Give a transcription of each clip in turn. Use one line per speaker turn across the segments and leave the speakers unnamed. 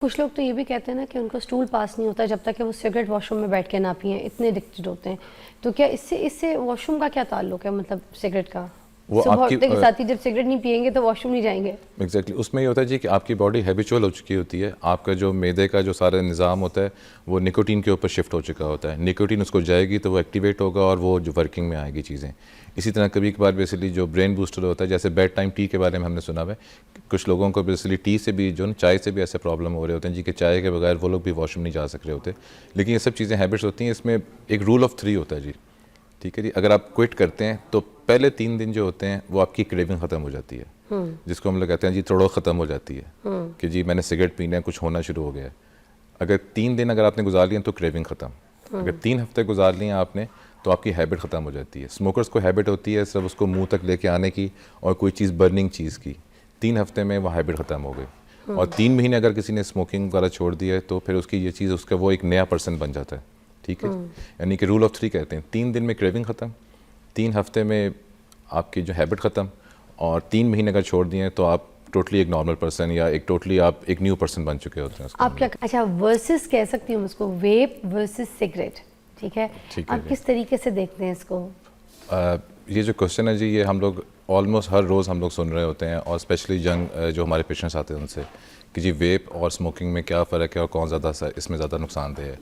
कुछ लोग तो ये भी कहते हैं ना कि उनको स्टूल पास नहीं होता जब तक कि वो सिगरेट वॉशरूम में बैठ के ना पिए, इतने एडिक्टेड होते हैं। तो क्या इससे इससे वॉशरूम का क्या ताल्लुक है, मतलब सिगरेट का?
वो
सुबह
आपकी
उठते के साथ ही जब सिगरेट नहीं पिएंगे तो वॉशरूम नहीं जाएंगे?
एग्जैक्टली उसमें ये होता है जी कि आपकी बॉडी हैबिचुअल हो चुकी होती है। आपका जो मैदे का जो सारा निज़ाम होता है वो निकोटीन के ऊपर शिफ्ट हो चुका होता है। निकोटीन उसको जाएगी तो वो एक्टिवेट होगा और वो जो वर्किंग में आएगी चीज़ें। इसी तरह कभी कभार बेसिकली जो ब्रेन बूस्टर होता है, जैसे बेड टाइम टी के बारे में हमने सुना है, कुछ लोगों को बेसिकली टी से भी जो चाय से भी ऐसे प्रॉब्लम हो रहे होते हैं जी कि चाय के बगैर वो लोग भी वॉशरूम नहीं जा सक रहे होते। लेकिन ये सब चीज़ें हैबिट्स होती हैं। इसमें एक रूल ऑफ 3 होता है जी, ठीक है जी। अगर आप क्विट करते हैं तो पहले 3 दिन जो होते हैं वो आपकी क्रेविंग ख़त्म हो जाती है, जिसको हम लोग कहते हैं जी तड़ो ख़त्म हो जाती है कि जी मैंने सिगरेट पीना है, कुछ होना शुरू हो गया है। अगर 3 दिन अगर आपने गुजार लिए तो क्रेविंग ख़त्म। अगर 3 हफ्ते गुजार लिए आपने तो आपकी हैबिट ख़त्म हो जाती है। स्मोकर्स को हैबिट होती है सिर्फ उसको मुंह तक लेके आने की और कोई चीज़ बर्निंग चीज़ की। 3 हफ्ते में वो हैबिट ख़त्म हो गई। और 3 महीने अगर किसी ने स्मोकिंग वगैरह छोड़ दिया है तो फिर उसकी ये चीज़, उसका वो एक नया पर्सन बन जाता है, ठीक है। यानी कि रूल ऑफ 3 कहते हैं, 3 दिन में क्रेविंग ख़त्म, 3 हफ्ते में आपकी जो हैबिट ख़त्म, और 3 महीने अगर छोड़ दिए तो आप टोटली एक नॉर्मल पर्सन या एक टोटली आप एक न्यू पर्सन बन चुके होते हैं।
आप क्या, अच्छा, वर्सेस कह सकती हूँ उसको, वेप वर्सेस सिगरेट, ठीक है? आप किस तरीके से देखते हैं इसको?
ये जो क्वेश्चन है जी, ये हम लोग ऑलमोस्ट हर रोज़ हम लोग सुन रहे होते हैं, और स्पेशली यंग जो हमारे पेशेंट्स आते हैं उनसे कि जी वेप और स्मोकिंग में क्या फ़र्क है और कौन ज़्यादा इसमें ज़्यादा नुकसानदेह है।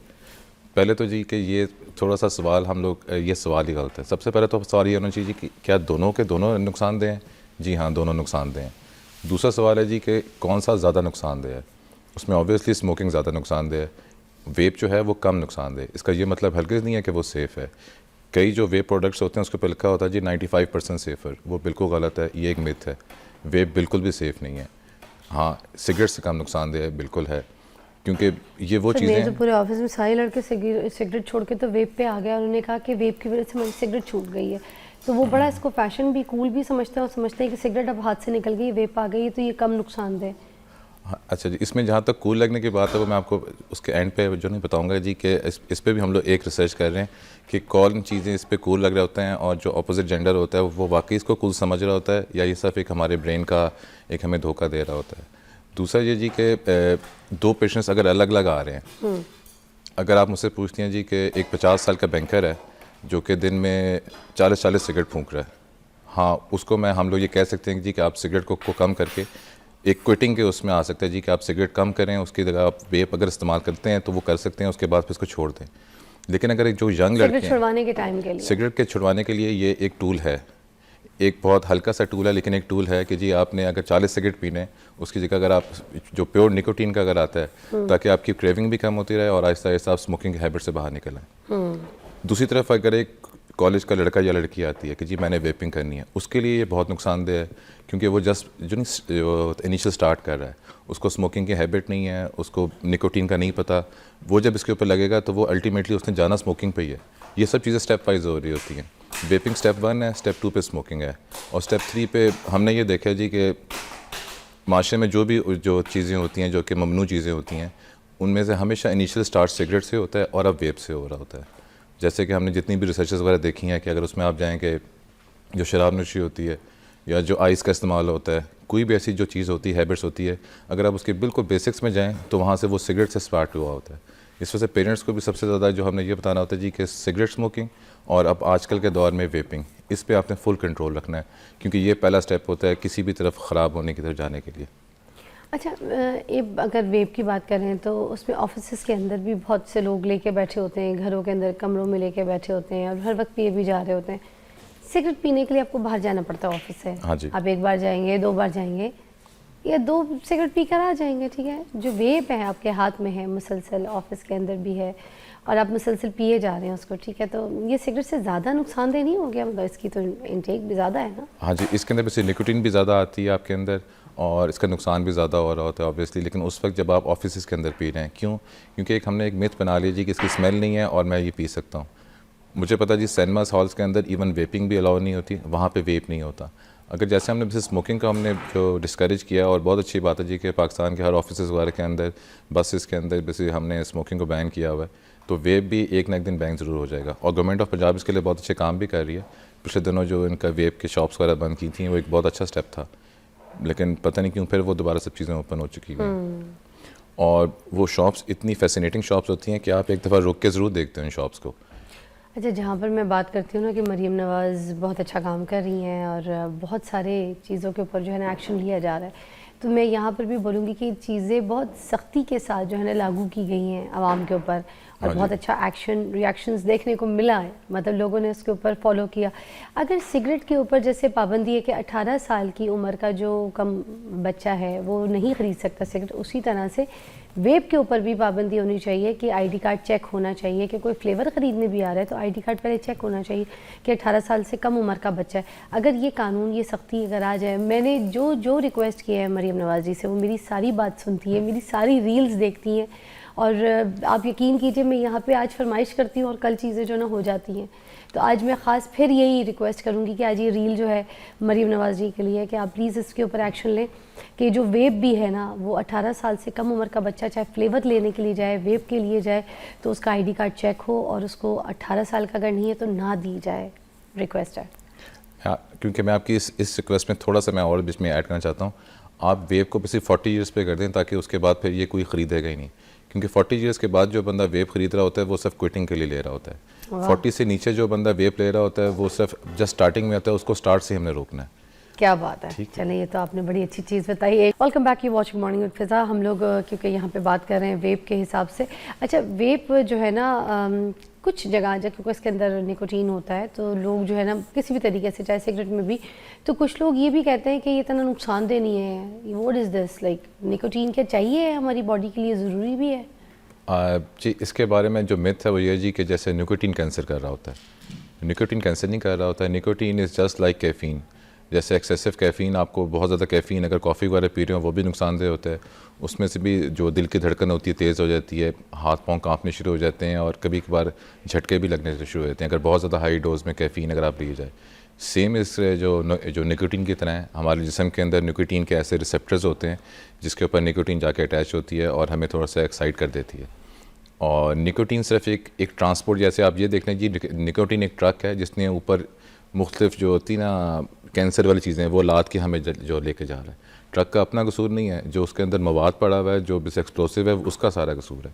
पहले तो जी कि ये थोड़ा सा सवाल हम लोग, ये सवाल ही गलत है। सबसे पहले तो सवाल ये होना चाहिए कि क्या दोनों के दोनों नुकसानदेह हैं? जी हाँ, दोनों नुकसानदेह हैं। दूसरा सवाल है जी कि कौन सा ज़्यादा नुकसानदेह है? उसमें ऑब्वियसली स्मोकिंग ज़्यादा नुकसानदेह है, वेप जो है वो कम नुकसानदेह। इसका ये मतलब हरगिज़ नहीं है कि वो सेफ़ है। कई जो वेप प्रोडक्ट्स होते हैं उसके पर लिखा होता है जी 95% सेफ़र, वो बिल्कुल गलत है, ये एक मिथ है। वेप बिल्कुल भी सेफ़ नहीं है। हाँ, सिगरेट से कम नुकसानदेह है, बिल्कुल है, क्योंकि ये वो चीज़ें
मेरे तो पूरे ऑफिस में सारे लड़के सिगरेट छोड़ के तो वेप पे आ गए, और उन्होंने कहा कि वेप की वजह से मेरी सिगरेट छूट गई है। तो वो बड़ा इसको फैशन भी, कूल भी समझते हैं, और समझते हैं कि सिगरेट अब हाथ से निकल गई, वेप आ गई, तो ये कम नुकसानदेह।
हाँ, अच्छा जी, इसमें जहाँ तक कूल लगने की बात है वो मैं आपको उसके एंड पे जो नहीं बताऊंगा जी कि इस पे भी हम लोग एक रिसर्च कर रहे हैं कि कौन चीज़ें इस पे कूल लग रहे होते हैं, और जो अपोजिट जेंडर होता है वो वाकई इसको कूल समझ रहा होता है, या ये सिर्फ एक हमारे ब्रेन का एक हमें धोखा दे रहा होता है। दूसरा ये जी कि 2 पेशेंट्स अगर अलग अलग आ रहे हैं, अगर आप मुझसे पूछती हैं जी कि एक 50 साल का बैंकर है जो कि दिन में 40-40 सिगरेट फूंक रहा है, हाँ उसको हम लोग ये कह सकते हैं जी कि आप सिगरेट को कम करके एक क्विटिंग के उसमें आ सकते हैं जी कि आप सिगरेट कम करें, उसकी जगह आप वेप अगर इस्तेमाल करते हैं तो वो कर सकते हैं, उसके बाद फिर इसको छोड़ दें। लेकिन अगर एक जो यंग लड़के हैं,
छुड़वाने के टाइम के लिए,
सिगरेट के छुड़वाने के लिए ये एक टूल है, एक बहुत हल्का सा टूल है, लेकिन एक टूल है कि जी आपने अगर 40 सिगरेट पीने, उसकी जगह अगर आप जो प्योर निकोटीन का अगर आता है, ताकि आपकी क्रेविंग भी कम होती रहे और आहिस्ता आहिस्ता आप स्मोकिंग की हैबिट से बाहर निकल आए। दूसरी तरफ अगर एक कॉलेज का लड़का या लड़की आती है कि जी मैंने वेपिंग करनी है, उसके लिए ये बहुत नुकसानदेह है, क्योंकि वो जस्ट जो इनिशियल स्टार्ट कर रहा है, उसको स्मोकिंग की हैबिट नहीं है, उसको निकोटीन का नहीं पता। वो जब इसके ऊपर लगेगा तो वो अल्टीमेटली उसने जाना स्मोकिंग पे ही है। ये सब चीज़ें स्टेप वाइज हो रही होती हैं। वेपिंग स्टेप 1 है, स्टेप 2 पे स्मोकिंग है, और स्टेप 3 पे हमने ये देखा जी कि माशरे में जो चीज़ें होती हैं जो कि ममनू चीज़ें होती हैं, उनमें से हमेशा इनिशियल स्टार्ट सिगरेट से होता है और अब वेप से हो रहा होता है। जैसे कि हमने जितनी भी रिसर्चेस वगैरह देखी हैं कि अगर उसमें आप जाएँ कि जो शराब नोशी होती है या जो आइस का इस्तेमाल होता है, कोई भी ऐसी जो चीज़ होती है, हैबिट्स होती है, अगर आप उसके बिल्कुल बेसिक्स में जाएँ तो वहाँ से वो सिगरेट से स्टार्ट हुआ होता है। इस वजह से पेरेंट्स को भी सबसे ज़्यादा जो हमने ये बताना होता है जी कि सिगरेट स्मोकिंग और अब आजकल के दौर में वेपिंग, इस पे आपने फुल कंट्रोल रखना है, क्योंकि ये पहला स्टेप होता है किसी भी तरफ ख़राब होने की तरफ जाने के लिए।
अच्छा, ये अगर वेब की बात करें तो उसमें ऑफिस के अंदर भी बहुत से लोग लेके बैठे होते हैं, घरों के अंदर कमरों में लेके बैठे होते हैं, और हर वक्त पिए भी जा रहे होते हैं। सिगरेट पीने के लिए आपको बाहर जाना पड़ता है ऑफिस से।
हाँ जी,
आप एक बार जाएंगे, 2 बार जाएंगे, या 2 सिगरेट पी कर आ जाएंगे, ठीक है। जो वेप है आपके हाथ में है, मुसलसल ऑफिस के अंदर भी है, और आप मुसलसल पिए जा रहे हैं उसको, ठीक है, तो ये सिगरेट से ज़्यादा नुकसानदेह नहीं हो गया? मतलब इसकी तो इनटेक भी ज़्यादा है ना?
हाँ जी, इसके अंदर वैसे निकोटीन भी ज़्यादा आती है आपके अंदर, और इसका नुकसान भी ज़्यादा हो रहा होता है ऑब्वियसली। लेकिन उस वक्त जब आप ऑफिस के अंदर पी रहे हैं, क्यों? क्योंकि हमने एक मिथ बना ली जी कि इसकी स्मेल नहीं है और मैं ये पी सकता हूँ। मुझे पता जी सिनेमास हॉल्स के अंदर इवन वेपिंग भी अलाउ नहीं होती, वहाँ पे वेप नहीं होता। अगर जैसे हमने जैसे स्मोकिंग का हमने जो डिस्करेज किया, और बहुत अच्छी बात है जी कि पाकिस्तान के हर ऑफिस वगैरह के अंदर, बसेस के अंदर बेसिकली हमने स्मोकिंग को बैन किया हुआ है, तो वेप भी एक ना एक दिन बैन ज़रूर हो जाएगा। और गवर्नमेंट ऑफ पंजाब इसके लिए बहुत अच्छे काम भी कर रही है। पिछले दिनों जो इनका वेप के शॉप्स वगैरह बंद की थी, वो एक बहुत अच्छा स्टेप था, लेकिन पता नहीं क्यों फिर वो दोबारा सब चीज़ें ओपन हो चुकी हैं। और वो शॉप्स इतनी फैसिनेटिंग शॉप्स होती हैं कि आप एक दफ़ा रुक के ज़रूर देखते हो इन शॉप्स को।
अच्छा, जहाँ पर मैं बात करती हूँ ना कि मरीम नवाज़ बहुत अच्छा काम कर रही हैं और बहुत सारे चीज़ों के ऊपर जो है ना एक्शन लिया जा रहा है, तो मैं यहाँ पर भी बोलूँगी कि चीज़ें बहुत सख्ती के साथ जो है ना लागू की गई हैं आवाम के ऊपर, और
हाँ जी।
बहुत अच्छा एक्शन रिएक्शंस देखने को मिला है, मतलब लोगों ने उसके ऊपर फॉलो किया। अगर सिगरेट के ऊपर जैसे पाबंदी है कि 18 साल की उम्र का जो कम बच्चा है वो नहीं ख़रीद सकता सिगरेट, उसी तरह से वेप के ऊपर भी पाबंदी होनी चाहिए कि आईडी कार्ड चेक होना चाहिए कि कोई फ्लेवर ख़रीदने भी आ रहा है तो आईडी कार्ड पहले चेक होना चाहिए कि 18 साल से कम उम्र का बच्चा है। अगर ये कानून, ये सख्ती अगर आ जाए, मैंने जो जो रिक्वेस्ट किया है मरीम नवाज़ जी से, वो मेरी सारी बात सुनती है, मेरी सारी रील्स देखती हैं, और आप यकीन कीजिए मैं यहाँ पे आज फरमाइश करती हूँ और कल चीज़ें जो ना हो जाती हैं। तो आज मैं ख़ास फिर यही रिक्वेस्ट करूँगी कि आज ये रील जो है मरीम नवाज़ जी के लिए कि आप प्लीज़ इसके ऊपर एक्शन लें कि जो वेप भी है ना वो 18 साल से कम उम्र का बच्चा चाहे फ्लेवर लेने के लिए जाए, वेप के लिए जाए, तो उसका आईडी कार्ड चेक हो और उसको 18 साल का अगर नहीं है तो ना दी जाए। रिक्वेस्ट है।
हाँ, क्योंकि मैं आपकी इस रिक्वेस्ट में थोड़ा सा मैं और बीच में ऐड करना चाहता हूँ। आप वेप को सिर्फ 40 ईयर्स पे कर दें ताकि उसके बाद फिर ये कोई ख़रीदेगा ही नहीं, क्योंकि 40 ईयर्स के बाद जो बंदा वेप ख़रीद रहा होता है वो सिर्फ क्विटिंग के लिए ले रहा होता है। 40 से नीचे जो बंदा वेप ले रहा होता है वो सिर्फ जस्ट स्टार्टिंग में आता है, उसको स्टार्ट से हमने रोकना है।
क्या बात है, चलिए ये तो आपने बड़ी अच्छी चीज़ बताई है। Welcome back, you watching morning with Fiza. हम लोग क्योंकि यहाँ पे बात कर रहे हैं वेप के हिसाब से। अच्छा, वेप जो है ना कुछ जगह क्योंकि इसके अंदर निकोटीन होता है तो लोग जो है ना किसी भी तरीके से, चाहे सिगरेट में भी, तो कुछ लोग ये भी कहते हैं कि ये इतना नुकसानदेह नहीं है। What is this, like nicotine क्या चाहिए हमारी बॉडी के लिए, ज़रूरी भी है?
जी, इसके बारे में जो मिथ है वो ये जी कि जैसे निकोटीन कैंसर कर रहा होता है। निकोटीन कैंसर नहीं कर रहा होता है। Nicotine is just like caffeine. जैसे एक्सेसिव कैफ़ीन, आपको बहुत ज़्यादा कैफ़ीन अगर कॉफ़ी वगैरह पी रहे हो वो भी नुकसानदेह होता है। उसमें से भी जो दिल की धड़कन होती है तेज़ हो जाती है, हाथ पाँव काँपने शुरू हो जाते हैं और कभी कभार झटके भी लगने शुरू हो जाते हैं अगर बहुत ज़्यादा हाई डोज में कैफ़ीन अगर आप लिए जाए। सेम इस जो निकोटीन की तरह है, हमारे जिस्म के अंदर निकोटीन के ऐसे रिसेप्टर्स होते हैं जिसके ऊपर निकोटीन जाके अटैच होती है और हमें थोड़ा सा एक्साइट कर देती है। और निकोटीन सिर्फ एक ट्रांसपोर्ट, जैसे आप ये देख लें जी, निकोटीन एक ट्रक है जिसने ऊपर मुख्तलिफ जो होती ना कैंसर वाली चीज़ें वो लाद के हमें जो लेके जा रहा है। ट्रक का अपना कसूर नहीं है, जो उसके अंदर मवाद पड़ा हुआ है, जो बस एक्सप्लोसिव है, उसका सारा कसूर है।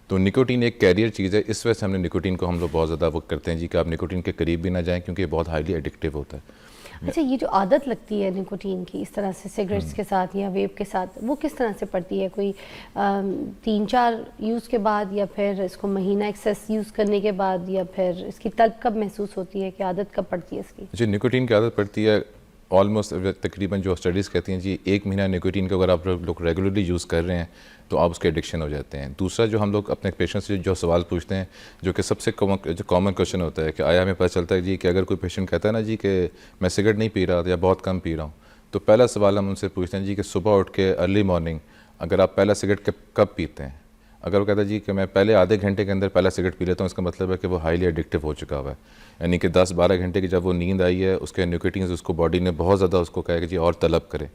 तो निकोटीन एक कैरियर चीज़ है, इस वजह से हमने निकोटीन को हम लोग बहुत ज़्यादा वो करते हैं जी कि आप निकोटीन के करीब भी ना जाएं क्योंकि ये बहुत हाईली एडिक्टिव होता है।
अच्छा, ये जो आदत लगती है निकोटीन की इस तरह से सिगरेट्स के साथ या वेप के साथ, वो किस तरह से पड़ती है? कोई 3-4 यूज़ के बाद, या फिर इसको महीना एक्सेस यूज़ करने के बाद, या फिर इसकी तलब कब महसूस होती है कि आदत कब पड़ती है इसकी?
जी, निकोटीन की आदत पड़ती है ऑलमोस्ट तकरीबन जो स्टडीज़ कहती हैं जी 1 महीना निकोटीन को अगर आप लोग रेगुलरली यूज़ कर रहे हैं तो आप उसके एडिक्शन हो जाते हैं। दूसरा जो हम लोग अपने पेशेंट से जो सवाल पूछते हैं, जो कि सबसे कॉमन क्वेश्चन होता है कि आया हमें पता चलता है जी कि अगर कोई पेशेंट कहता है ना जी कि मैं सिगरेट नहीं पी रहा या बहुत कम पी रहा हूँ, तो पहला सवाल हम उनसे पूछते हैं जी कि सुबह उठ के अर्ली मॉर्निंग अगर आप पहला सिगरेट कब पीते हैं? अगर वो कहता है जी कि मैं पहले आधे घंटे के अंदर पहला सिगरेट पी लेता हूँ, इसका मतलब है कि वो हाईली एडिक्टिव हो चुका हुआ है। यानी कि 10-12 घंटे की जब वो नींद आई है, उसके निकोटीन उसको बॉडी ने बहुत ज़्यादा उसको कहा कि जी और तलब करे।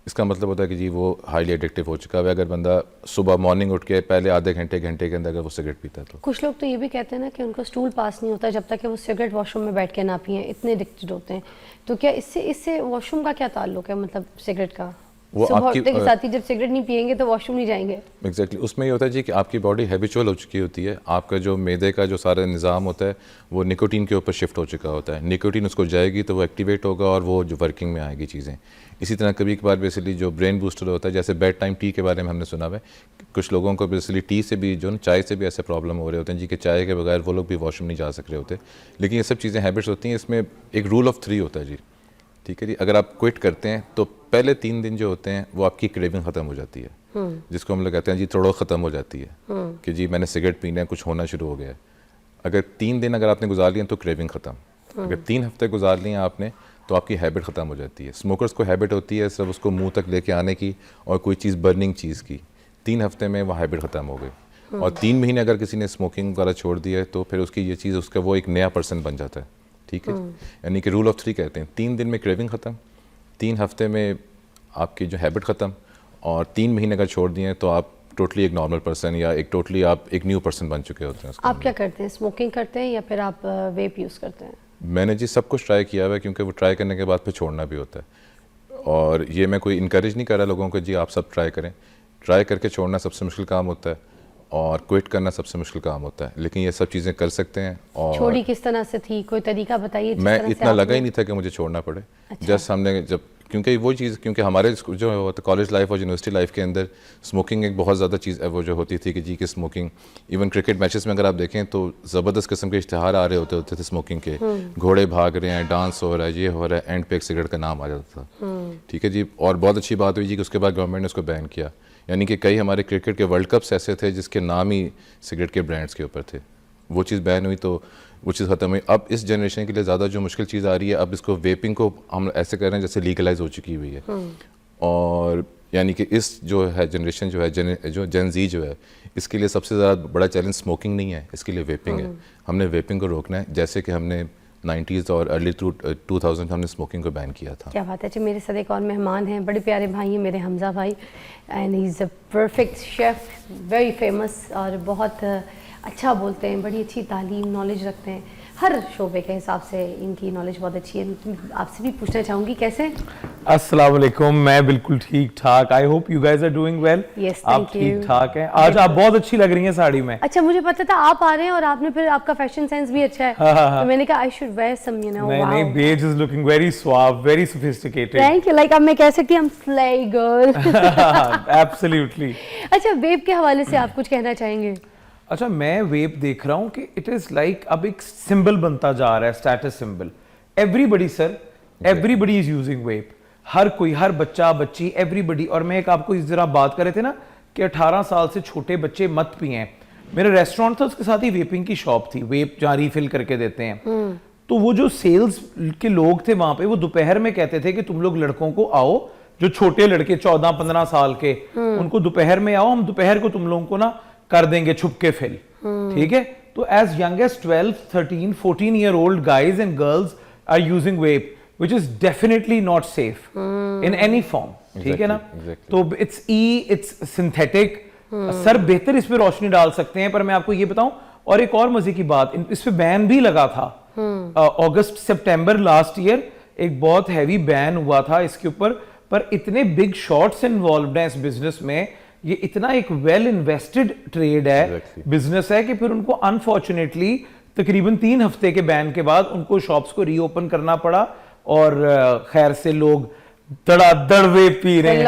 इसका मतलब होता है कि जी वो हाईली एडिक्टिव हो चुका है अगर बंदा सुबह मॉर्निंग उठ के पहले आधे घंटे के अंदर अगर वो सिगरेट पीता है तो।
कुछ लोग तो ये भी कहते हैं ना कि उनको स्टूल पास नहीं होता जब तक कि वो सिगरेट वॉशरूम में बैठ के ना पिए, इतने एडिक्टेड होते हैं। तो क्या इससे वॉशरूम का क्या ताल्लुक है, मतलब सिगरेट का?
वो
सुबह
आपकी
उठते के साथ ही जब सिगरेट नहीं पिएंगे तो वॉशरूम नहीं जाएंगे।
एग्जैक्टली उसमें ये होता है जी कि आपकी बॉडी हैबिचुअल हो चुकी होती है। आपका जो मैदे का जो सारा निज़ाम होता है वो निकोटीन के ऊपर शिफ्ट हो चुका होता है। निकोटीन उसको जाएगी तो वो एक्टिवेट होगा और वो जो वर्किंग में आएगी चीज़ें। इसी तरह कभी कभार बेसिकली जो ब्रेन बूस्टर होता है, जैसे बेड टाइम टी के बारे में हमने सुना है, कुछ लोगों को बेसिकली टी से भी जो चाय से भी ऐसे प्रॉब्लम हो रहे होते हैं जी कि चाय के बगैर वो लोग भी वॉशरूम नहीं जा सक रहे होते। लेकिन ये सब चीज़ें हैबिट्स होती हैं। इसमें एक रूल ऑफ 3 होता है जी, ठीक है जी। अगर आप क्विट करते हैं तो पहले 3 दिन जो होते हैं वो आपकी क्रेविंग ख़त्म हो जाती है, जिसको हम लोग कहते हैं जी थोड़ा ख़त्म हो जाती है कि जी मैंने सिगरेट पीना है, कुछ होना शुरू हो गया है। अगर 3 दिन अगर आपने गुजार लिए तो क्रेविंग ख़त्म। अगर 3 हफ्ते गुजार लिए आपने तो आपकी हैबिट ख़त्म हो जाती है। स्मोकर्स को हैबिट होती है सिर्फ उसको मुंह तक लेके आने की और कोई चीज़ बर्निंग चीज़ की। 3 हफ्ते में वो हैबिट ख़त्म हो गई। और 3 महीने अगर किसी ने स्मोकिंग वगैरह छोड़ दिया है तो फिर उसकी ये चीज़ उसका वो एक नया पर्सन बन जाता है, ठीक है। यानी कि रूल ऑफ 3 कहते हैं, 3 दिन में क्रेविंग ख़त्म, 3 हफ्ते में आपकी जो हैबिट ख़त्म, और 3 महीने अगर छोड़ दिए तो आप टोटली एक नॉर्मल पर्सन या एक टोटली आप एक न्यू पर्सन बन चुके होते हैं।
आप क्या करते हैं, स्मोकिंग करते हैं या फिर आप वेप यूज़ करते हैं?
मैंने जी सब कुछ ट्राई किया हुआ है, क्योंकि वो ट्राई करने के बाद फिर छोड़ना भी होता है। और ये मैं कोई इनकरेज नहीं कर रहा लोगों को जी आप सब ट्राई करें। ट्राई करके छोड़ना सबसे मुश्किल काम होता है और क्विट करना सबसे मुश्किल काम होता है, लेकिन ये सब चीज़ें कर सकते हैं। और
छोड़ी किस तरह से थी, कोई तरीका बताइए?
मैं इतना लगा ही नहीं था कि मुझे छोड़ना पड़े। जस्ट हमने जब, क्योंकि वो चीज़, क्योंकि हमारे जो होता कॉलेज लाइफ और यूनिवर्सिटी लाइफ के अंदर स्मोकिंग एक बहुत ज़्यादा चीज़ वो जो होती थी कि जी कि स्मोकिंग, इवन क्रिकेट मैचेस में अगर आप देखें तो ज़बरदस्त किस्म के इश्तिहार आ रहे होते थे स्मोकिंग के, घोड़े भाग रहे हैं, डांस हो रहा है, ये हो रहा है, एंड पे एक सिगरेट का नाम आ जाता था। ठीक है जी। और बहुत अच्छी बात हुई जी कि उसके बाद गवर्नमेंट ने उसको बैन किया, यानी कि कई हमारे क्रिकेट के वर्ल्ड कप्स ऐसे थे जिसके नाम ही सिगरेट के ब्रांड्स के ऊपर थे। वो चीज़ बैन हुई तो वो चीज़ ख़त्म हुई। अब इस जनरेशन के लिए ज़्यादा जो मुश्किल चीज़ आ रही है, अब इसको वेपिंग को हम ऐसे कर रहे हैं जैसे लीगलाइज हो चुकी हुई है। और यानी कि इस जो है जनरेशन जो है जो जेन ज़ी जो है, इसके लिए सबसे ज़्यादा बड़ा चैलेंज स्मोकिंग नहीं है, इसके लिए वेपिंग है। हमने वेपिंग को रोकना है, जैसे कि हमने 90s और अर्ली 2000 हमने स्मोकिंग को बैन किया था।
क्या बात है। अच्छा, मेरे साथ एक और मेहमान हैं, बड़े प्यारे भाई हैं मेरे, हमजा भाई, and he is a perfect chef, very famous, और बहुत अच्छा बोलते हैं, बड़ी अच्छी तालीम नॉलेज रखते हैं, हर शोबे के हिसाब से इनकी नॉलेज बहुत अच्छी है। आपसे भी पूछना चाहूँगी कैसे?
अस्सलाम वालेकुम, मैं बिल्कुल ठीक ठाक। I hope you guys are doing well.
Yes,
आप
thank you.
ठीक ठाक हैं? आज आप बहुत अच्छी लग रही हैं साड़ी में।
अच्छा, मुझे पता था आप आ रहे हैं और आपने फिर, आपका फैशन सेंस भी अच्छा है, तो मैंने कहा I should wear some, you know.
नहीं, beige is looking very suave, very sophisticated.
Thank you. Like अब मैं कह सकती हूँ स्ले गर्ल।
एब्सोल्युटली।
अच्छा, वेब के हवाले से आप कुछ कहना चाहेंगे?
अच्छा, मैं वेप देख रहा हूँ कि इट इज लाइक अब एक सिंबल बनता जा रहा है, status symbol. Everybody sir, everybody is using vape. हर कोई, हर बच्चा बच्ची, एवरीबडी। और मैं एक आपको इस तरह बात कर रहे थे ना कि 18 साल से छोटे बच्चे मत पिएं। मेरा रेस्टोरेंट था, उसके साथ ही वेपिंग की शॉप थी, वेप जहाँ रिफिल करके देते हैं। तो वो जो सेल्स के लोग थे वहां पे, वो दोपहर में कहते थे कि तुम लोग लड़कों को आओ, जो छोटे लड़के 14-15 साल के, उनको दोपहर में आओ, हम दोपहर को तुम लोगों को ना कर देंगे छुपके फिल। ठीक है? तो as young as 12, 13, 14 year old guys and girls are using vape, which is definitely not safe in any form. ठीक है ना? तो it's synthetic. सर बेहतर इस पे रोशनी डाल सकते हैं, पर मैं आपको ये बताऊं, और एक और मजे की बात, इस पे बैन भी लगा था अगस्त सितंबर लास्ट ईयर, एक बहुत हैवी बैन हुआ था इसके ऊपर। पर इतने बिग शॉट्स इन्वॉल्व हैं इस बिजनेस में, ये इतना एक वेल इन्वेस्टेड ट्रेड है, बिजनेस है, कि फिर उनको अनफॉर्चुनेटली तकरीबन 3 हफ्ते के बैन के बाद उनको शॉप्स को रीओपन करना पड़ा, और खैर से लोग धड़ाधड़ वेप पी रहे हैं।